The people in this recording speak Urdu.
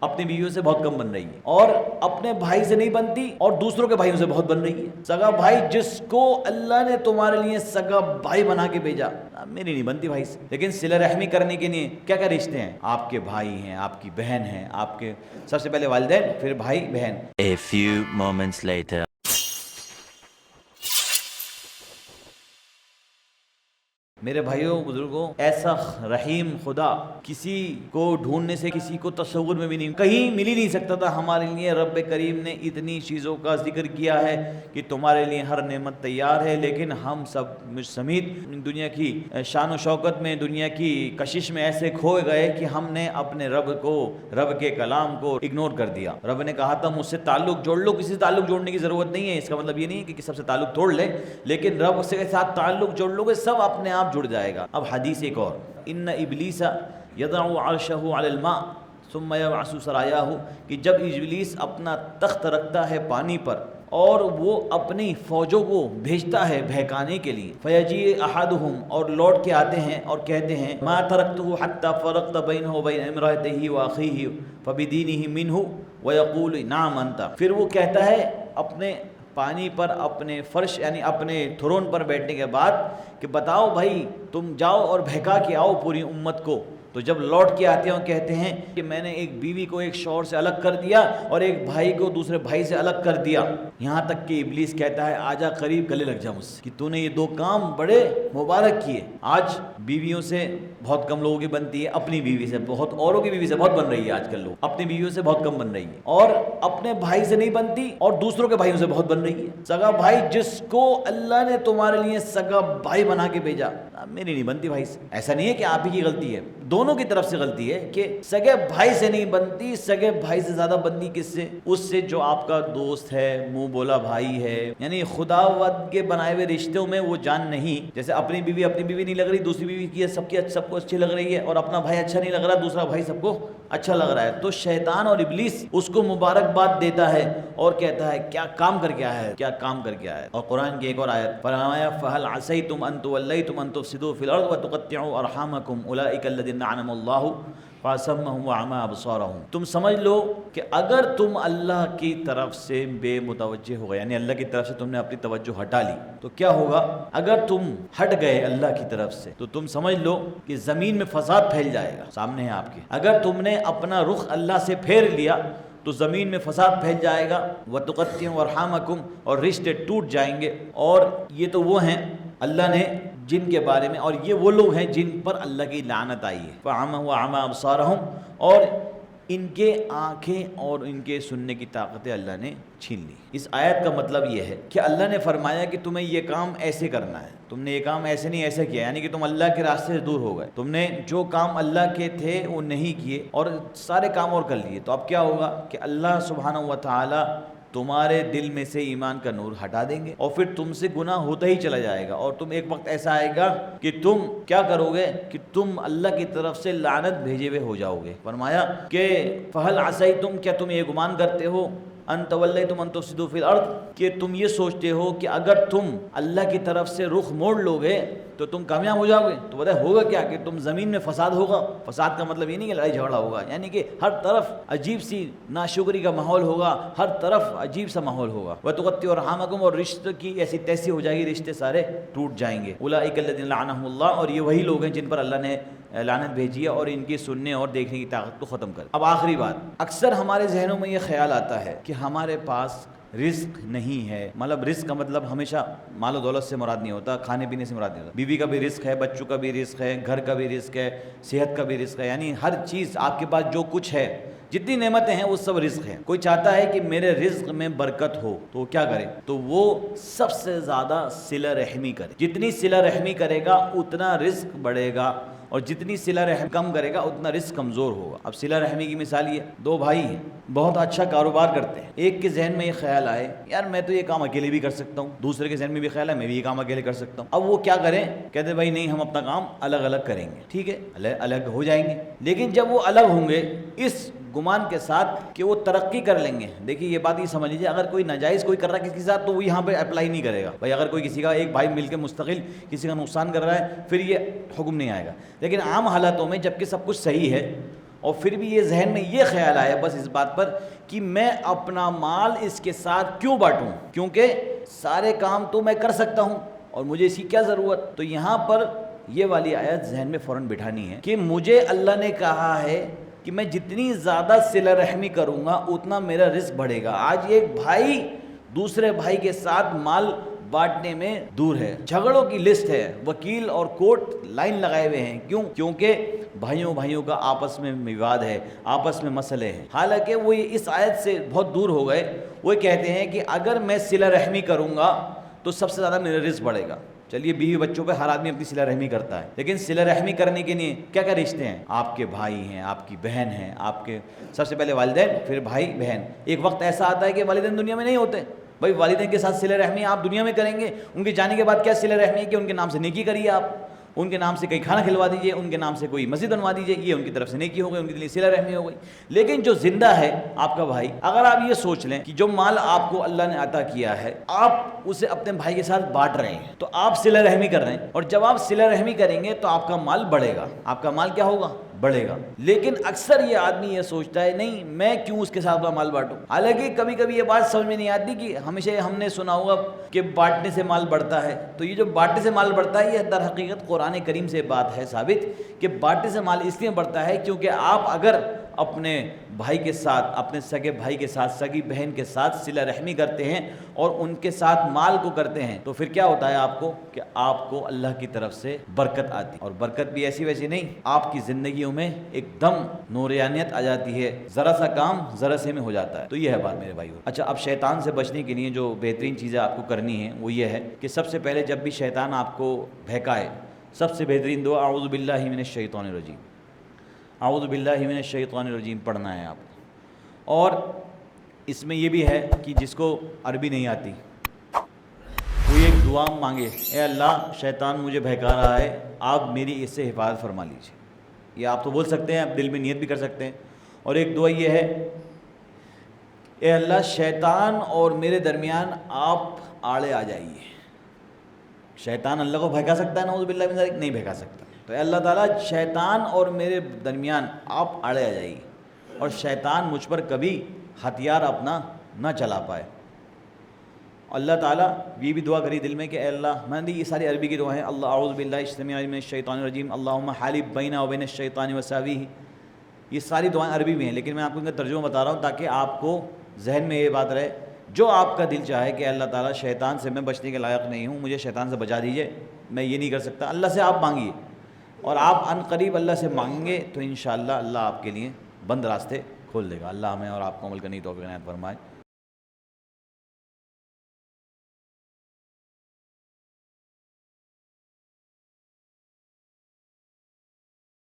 اپنی بیویوں سے بہت کم بن رہی ہے، اور اپنے بھائی سے نہیں بنتی اور دوسروں کے بھائیوں سے بہت بن رہی ہے۔ سگا بھائی جس کو اللہ نے تمہارے لیے سگا بھائی بنا کے بھیجا، میری نہیں بنتی بھائی سے۔ لیکن صلہ رحمی کرنے کے لیے کیا کیا رشتے ہیں؟ آپ کے بھائی ہیں، آپ کی بہن ہیں، آپ کے سب سے پہلے والدین، پھر بھائی بہن۔ A few moments later. میرے بھائیوں بزرگوں، ایسا رحیم خدا کسی کو ڈھونڈنے سے کسی کو تصور میں بھی نہیں، کہیں مل ہی نہیں سکتا تھا۔ ہمارے لیے رب کریم نے اتنی چیزوں کا ذکر کیا ہے کہ تمہارے لیے ہر نعمت تیار ہے، لیکن ہم سب سمیت دنیا کی شان و شوکت میں، دنیا کی کشش میں ایسے کھوئے گئے کہ ہم نے اپنے رب کو، رب کے کلام کو اگنور کر دیا۔ رب نے کہا تھا مجھ سے تعلق جوڑ لو، کسی سے تعلق جوڑنے کی ضرورت نہیں ہے۔ اس کا مطلب یہ نہیں ہے کہ سب سے تعلق توڑ لے، لیکن رب سے ساتھ تعلق جوڑ لو گے، سب اپنے آپ جڑ جائے گا۔ اب حدیث ایک اور، ان ابلیس یضع عرشہ علی الماء ثم یبعث سرایاہ، کہ جب ابلیس اپنا تخت رکھتا ہے پانی پر اور وہ اپنی فوجوں کو بھیجتا ہے بہکانے کے لیے، فیجیء احدہم، اور لوٹ کے آتے ہیں اور کہتے ہیں ما ترکتہ حتی فرقت بینہ وبین امرأتہ واخیہ فبدینہ منہ ویقول نعم انت، پھر وہ کہتا ہے اپنے پانی پر، اپنے فرش یعنی اپنے تھرون پر بیٹھنے کے بعد کہ بتاؤ بھائی تم جاؤ اور بہکا کے آؤ پوری امت کو۔ تو جب لوٹ کے آتے ہیں اور کہتے ہیں کہ میں نے ایک بیوی کو ایک شوہر سے الگ کر دیا اور ایک بھائی کو دوسرے بھائی سے الگ کر دیا، یہاں تک کہ ابلیس کہتا ہے آجا قریب گلے لگ جا مجھ سے، کہ تو نے یہ دو کام بڑے مبارک کیے۔ آج بیویوں سے بہت کم لوگوں کی بنتی ہے، اپنی بیوی سے بہت، اوروں کی بیوی سے بہت بن رہی ہے آج کل لوگ، اپنی بیویوں سے بہت کم بن رہی ہے، اور اپنے بھائی سے نہیں بنتی اور دوسروں کے بھائیوں سے بہت بن رہی ہے۔ سگا بھائی جس کو اللہ نے تمہارے لیے سگا بھائی بنا کے بھیجا، میری نہیں بنتی بھائی سے۔ ایسا نہیں ہے کہ آپ ہی کی غلطی ہے، دونوں کی طرف سے غلطی ہے کہ سگے بھائی سے نہیں بنتی، سگے بھائی سے زیادہ بنتی کس سے؟ اس سے جو آپ کا دوست ہے، منہ بولا بھائی ہے، یعنی خداوند کے بنائے ہوئے رشتوں میں وہ جان نہیں۔ جیسے اپنی بیوی نہیں لگ رہی، دوسری بیوی کی سب کو اچھی لگ رہی ہے، اور اپنا بھائی اچھا نہیں لگ رہا، دوسرا بھائی سب کو اچھا لگ رہا ہے، تو شیطان اور ابلیس اس کو مبارکباد دیتا ہے اور کہتا ہے کیا کام کر کے آیا ہے، کیا کام کر کے آیا ہے۔ اور قرآن کی ایک اور آیت فرمایا فَهَلْ عَسَيْتُمْ أَن تُوَلَّيْتُمْ أَن تُفْسِدُوا فِي الْأَرْضِ وَتُقَطِّعُوا أَرْحَامَكُمْ أُولَٰئِكَ الَّذِينَ لَعَنَهُمُ اللَّهُ فَأَصَمَّهُمْ وَأَعْمَىٰ أَبْصَارَهُمْ۔ تم سمجھ لو کہ اگر تم اللہ کی طرف سے بے متوجہ ہو گئے، یعنی اللہ کی طرف سے تم نے اپنی توجہ ہٹا لی، تو کیا ہوگا؟ اگر تم ہٹ گئے اللہ کی طرف سے تو تم سمجھ لو کہ زمین میں فساد پھیل جائے گا، سامنے ہے آپ کے۔ اگر تم نے اپنا رخ اللہ سے پھیر لیا تو زمین میں فساد پھیل جائے گا، وَتُقَطِّعُوا أَرْحَامَكُمْ، اور رشتے ٹوٹ جائیں گے۔ اور یہ تو وہ ہیں اللہ نے جن کے بارے میں، اور یہ وہ لوگ ہیں جن پر اللہ کی لعنت آئی ہے، فَعَمَىٰ وَعَمَىٰ أَبْصَارَهُمْ، اور ان کے آنکھیں اور ان کے سننے کی طاقتیں اللہ نے چھین لی۔ اس آیت کا مطلب یہ ہے کہ اللہ نے فرمایا کہ تمہیں یہ کام ایسے کرنا ہے، تم نے یہ کام ایسے نہیں ایسے کیا، یعنی کہ تم اللہ کے راستے سے دور ہو گئے، تم نے جو کام اللہ کے تھے وہ نہیں کیے اور سارے کام اور کر لیے۔ تو اب کیا ہوگا کہ اللہ سبحانہ و تعالی تمہارے دل میں سے ایمان کا نور ہٹا دیں گے، اور پھر تم سے گناہ ہوتا ہی چلا جائے گا، اور تم ایک وقت ایسا آئے گا کہ تم کیا کرو گے کہ تم اللہ کی طرف سے لعنت بھیجے ہوئے ہو جاؤ گے۔ فرمایا کہ فَهَلْ عَسَيْتُمْ، کیا تم یہ گمان کرتے ہو، ان تولیتم ان تفسدوا فی الارض، کہ تم یہ سوچتے ہو کہ اگر تم اللہ کی طرف سے رخ موڑ لو گے تو تم کامیاب ہو جاؤ گے؟ تو بتائیں ہوگا کیا کہ تم زمین میں فساد ہوگا۔ فساد کا مطلب یہ نہیں کہ لڑائی جھگڑا ہوگا، یعنی کہ ہر طرف عجیب سی ناشکری کا ماحول ہوگا، ہر طرف عجیب سا ماحول ہوگا۔ وَتُقَطِّعُوا أَرْحَامَكُمْ، اور رشتے کی ایسی تیسی ہو جائے گی، رشتے سارے ٹوٹ جائیں گے۔ أُولَٰئِكَ الَّذِينَ لَعَنَهُمُ اللَّهُ، اور یہ وہی لوگ ہیں جن پر اللہ نے لعنت بھیجی ہے اور ان کی سننے اور دیکھنے کی طاقت کو ختم کر۔ اب آخری بات، اکثر ہمارے ذہنوں میں یہ خیال آتا ہے کہ ہمارے پاس رزق نہیں ہے، مطلب رزق کا مطلب ہمیشہ مال و دولت سے مراد نہیں ہوتا، کھانے پینے سے مراد نہیں ہوتا، بیوی کا بھی رزق ہے، بچوں کا بھی رزق ہے، گھر کا بھی رزق ہے، صحت کا بھی رزق ہے، یعنی ہر چیز آپ کے پاس جو کچھ ہے، جتنی نعمتیں ہیں وہ سب رزق ہیں۔ کوئی چاہتا ہے کہ میرے رزق میں برکت ہو تو وہ کیا کرے؟ تو وہ سب سے زیادہ صلہ رحمی کرے، جتنی صلہ رحمی کرے گا اتنا رزق بڑھے گا، اور جتنی صلہ رحم کم کرے گا اتنا رزق کمزور ہوگا۔ اب صلہ رحمی کی مثال یہ، دو بھائی ہیں، بہت اچھا کاروبار کرتے ہیں، ایک کے ذہن میں یہ خیال آئے یار میں تو یہ کام اکیلے بھی کر سکتا ہوں، دوسرے کے ذہن میں بھی خیال ہے میں بھی یہ کام اکیلے کر سکتا ہوں۔ اب وہ کیا کریں؟ کہتے بھائی نہیں، ہم اپنا کام الگ الگ کریں گے، ٹھیک ہے، الگ ہو جائیں گے، لیکن جب وہ الگ ہوں گے اس گمان کے ساتھ کہ وہ ترقی کر لیں گے۔ دیکھیے یہ بات یہ سمجھ لیجیے، اگر کوئی ناجائز کوئی کر رہا ہے کسی کے ساتھ تو وہ یہاں پہ اپلائی نہیں کرے گا۔ بھائی اگر کوئی کسی کا ایک بھائی مل کے مستقل کسی کا نقصان کر رہا ہے پھر یہ حکم نہیں آئے گا، لیکن عام حالاتوں میں جب کہ سب کچھ صحیح ہے اور پھر بھی یہ ذہن میں یہ خیال آیا بس اس بات پر کہ میں اپنا مال اس کے ساتھ کیوں بانٹوں، کیونکہ سارے کام تو میں کر سکتا ہوں اور مجھے اس کی کیا ضرورت۔ تو یہاں پر یہ والی آیت ذہن میں فوراً بٹھانی ہے کہ مجھے اللہ نے کہا ہے کہ میں جتنی زیادہ صلہ رحمی کروں گا اتنا میرا رزق بڑھے گا۔ آج ایک بھائی دوسرے بھائی کے ساتھ مال بانٹنے میں دور ہے، جھگڑوں کی لسٹ ہے، وکیل اور کورٹ لائن لگائے ہوئے ہیں، کیوں؟ کیونکہ بھائیوں کا آپس میں وواد ہے، آپس میں مسئلے ہیں۔ حالانکہ وہ اس آیت سے بہت دور ہو گئے، وہ کہتے ہیں کہ اگر میں صلہ رحمی کروں گا تو سب سے زیادہ میرا رزق بڑھے گا۔ چلیے بیوی بچوں پہ ہر آدمی اپنی صلہ رحمی کرتا ہے، لیکن صلہ رحمی کرنے کے لیے کیا کیا رشتے ہیں؟ آپ کے بھائی ہیں، آپ کی بہن ہیں، آپ کے سب سے پہلے والدین، پھر بھائی بہن۔ ایک وقت ایسا آتا ہے کہ والدین دنیا میں نہیں ہوتے، بھائی والدین کے ساتھ صلہ رحمی آپ دنیا میں کریں گے، ان کے جانے کے بعد کیا صلہ رحمی ہے کہ ان کے نام سے نیکی کریے، آپ ان کے نام سے کہیں کھانا کھلوا دیجئے، ان کے نام سے کوئی مسجد بنوا دیجئے، یہ ان کی طرف سے نیکی ہو گئی، ان کے لیے صلہ رحمی ہو گئی۔ لیکن جو زندہ ہے آپ کا بھائی، اگر آپ یہ سوچ لیں کہ جو مال آپ کو اللہ نے عطا کیا ہے آپ اسے اپنے بھائی کے ساتھ بانٹ رہے ہیں تو آپ صلہ رحمی کر رہے ہیں، اور جب آپ صلہ رحمی کریں گے تو آپ کا مال بڑھے گا، آپ کا مال کیا ہوگا؟ بڑھے گا۔ لیکن اکثر یہ آدمی یہ سوچتا ہے نہیں میں کیوں اس کے ساتھ اپنا مال بانٹوں۔ حالانکہ کبھی کبھی یہ بات سمجھ میں نہیں آتی کہ ہمیشہ ہم نے سنا ہوگا کہ بانٹنے سے مال بڑھتا ہے، تو یہ جو بانٹنے سے مال بڑھتا ہے یہ در حقیقت قرآن کریم سے بات ہے ثابت کہ بانٹنے سے مال اس لیے بڑھتا ہے کیونکہ آپ اگر اپنے بھائی کے ساتھ، اپنے سگے بھائی کے ساتھ، سگی بہن کے ساتھ صلہ رحمی کرتے ہیں اور ان کے ساتھ مال کو کرتے ہیں تو پھر کیا ہوتا ہے آپ کو کہ آپ کو اللہ کی طرف سے برکت آتی، اور برکت بھی ایسی ویسی نہیں، آپ کی زندگیوں میں ایک دم نورانیت آ جاتی ہے، ذرا سا کام ذرا سے میں ہو جاتا ہے۔ تو یہ ہے بات میرے بھائیو۔ اچھا، اب شیطان سے بچنے کے لیے جو بہترین چیزیں آپ کو کرنی ہیں وہ یہ ہے کہ سب سے پہلے جب بھی شیطان آپ کو بہکائے، سب سے بہترین دعا اعوذ باللہ من الشیطان الرجیم، اعوذ باللہ من الشیطان الرجیم پڑھنا ہے آپ کو۔ اور اس میں یہ بھی ہے کہ جس کو عربی نہیں آتی کوئی ایک دعا مانگے، اے اللہ شیطان مجھے بہکا رہا ہے، آپ میری اس سے حفاظت فرما لیجیے۔ یہ آپ تو بول سکتے ہیں، آپ دل میں نیت بھی کر سکتے ہیں۔ اور ایک دعا یہ ہے، اے اللہ شیطان اور میرے درمیان آپ آڑے آ جائیے۔ شیطان اللہ کو بہکا سکتا ہے؟ نعوذ باللہ من ذالک، نہیں بہکا سکتا۔ تو اے اللہ تعالیٰ شیطان اور میرے درمیان آپ آڑے آ جائیے اور شیطان مجھ پر کبھی ہتھیار اپنا نہ چلا پائے۔ اللہ تعالیٰ یہ بھی دعا کری دل میں کہ اے اللہ، میں نے یہ ساری عربی کی دعا ہیں، اللہ اعوذ باللہ السمیع العلیم من الشیطان الرجیم، اللہم حالب بینہ و بین الشیطان وساویہ، یہ ساری دعائیں عربی میں ہیں لیکن میں آپ کو ان کا ترجمہ بتا رہا ہوں تاکہ آپ کو ذہن میں یہ بات رہے۔ جو آپ کا دل چاہے کہ اللہ تعالیٰ شیطان سے میں بچنے کے لائق نہیں ہوں، مجھے شیطان سے بچا دیجئے، میں یہ نہیں کر سکتا، اللہ سے آپ مانگیے، اور آپ ان قریب اللہ سے مانگیں گے تو انشاءاللہ اللہ آپ کے لیے بند راستے کھول دے گا۔ اللہ ہمیں اور آپ کو عمل کرنے کی توفیق عنایت فرمائے۔